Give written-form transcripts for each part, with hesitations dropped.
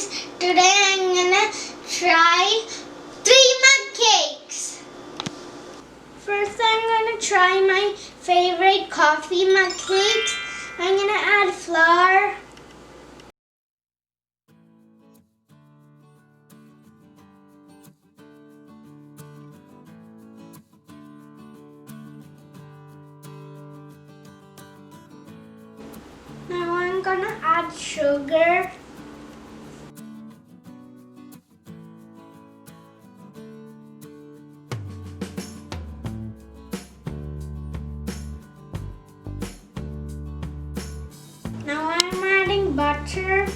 friends, today I'm gonna try 3 mug cakes. First I'm gonna try my favorite coffee mug cakes. I'm gonna add flour. Now I'm gonna add sugar. Now I'm adding butter.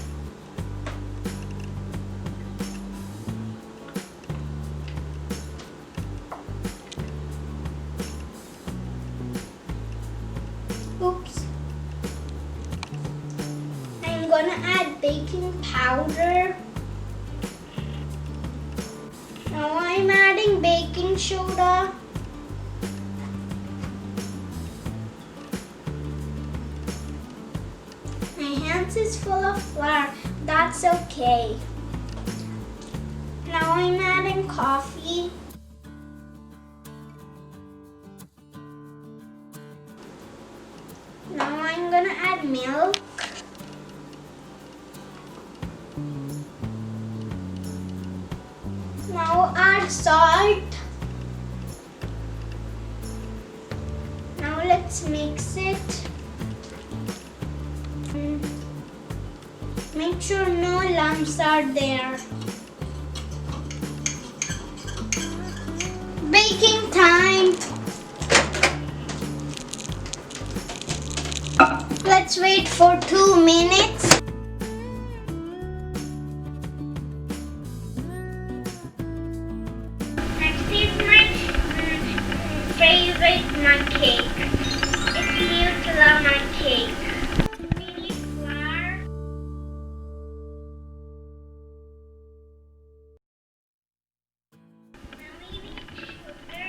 Oops. I'm gonna add baking powder. Now I'm adding baking soda. My hands is full of flour. That's okay. Now I'm adding coffee. Now I'm gonna add milk. Now add salt. Now let's mix it. Make sure no lumps are there. Baking time. Let's wait for 2 minutes. Next is my favorite mug cake. It's Nutella Mug Cake. We need flour. Now we need sugar.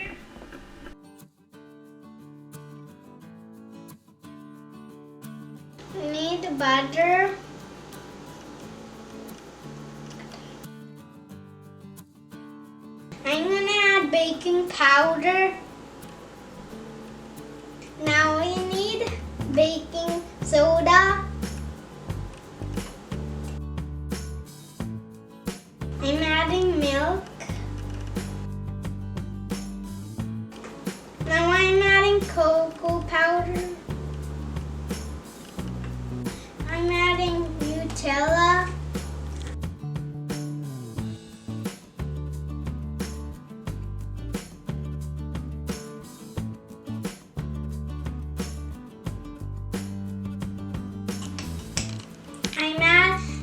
We need butter. I'm gonna add baking powder. Now we need baking soda. I'm adding milk. Now I'm adding cocoa powder. I'm adding Nutella.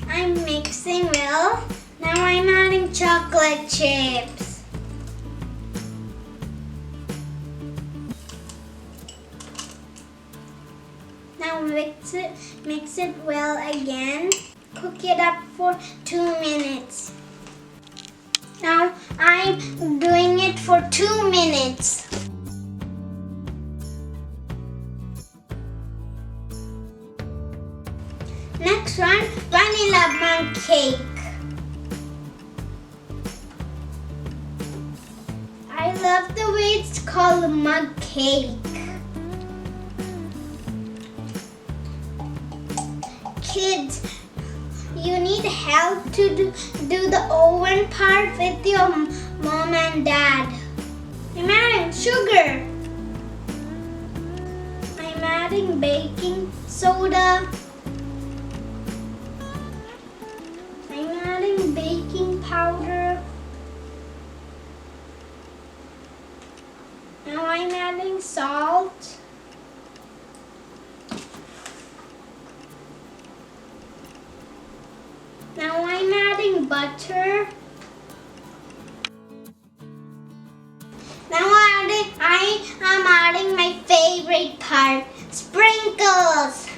I'm mixing well. Now I'm adding chocolate chips. Now mix it well again. Cook it up for 2 minutes. Now I'm doing it for 2 minutes. Next one, vanilla mug cake. I love the way it's called mug cake. Kids, you need help to do the oven part with your mom and dad. I'm adding sugar. I'm adding baking soda. I'm adding baking powder. Now I'm adding salt. Now I'm adding butter. Now I am adding my favorite part, sprinkles.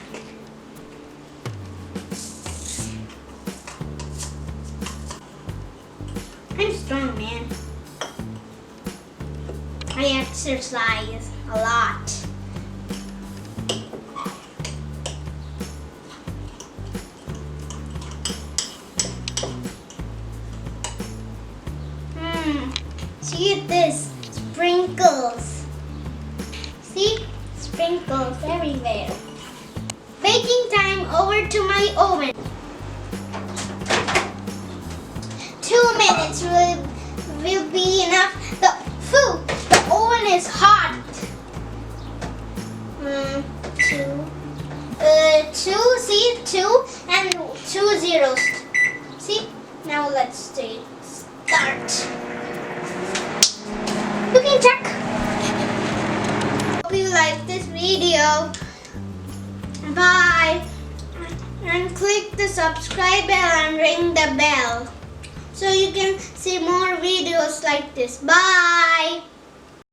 I'm strong, man. I exercise a lot. See this? Sprinkles. See? Sprinkles everywhere. Baking time, over to my oven. 2 minutes will be enough. The oven is hot. Two and 2 zeros. See? Now let's start. You can check. Hope you like this video. Bye. And click the subscribe bell and ring the bell so you can see more videos like this. Bye.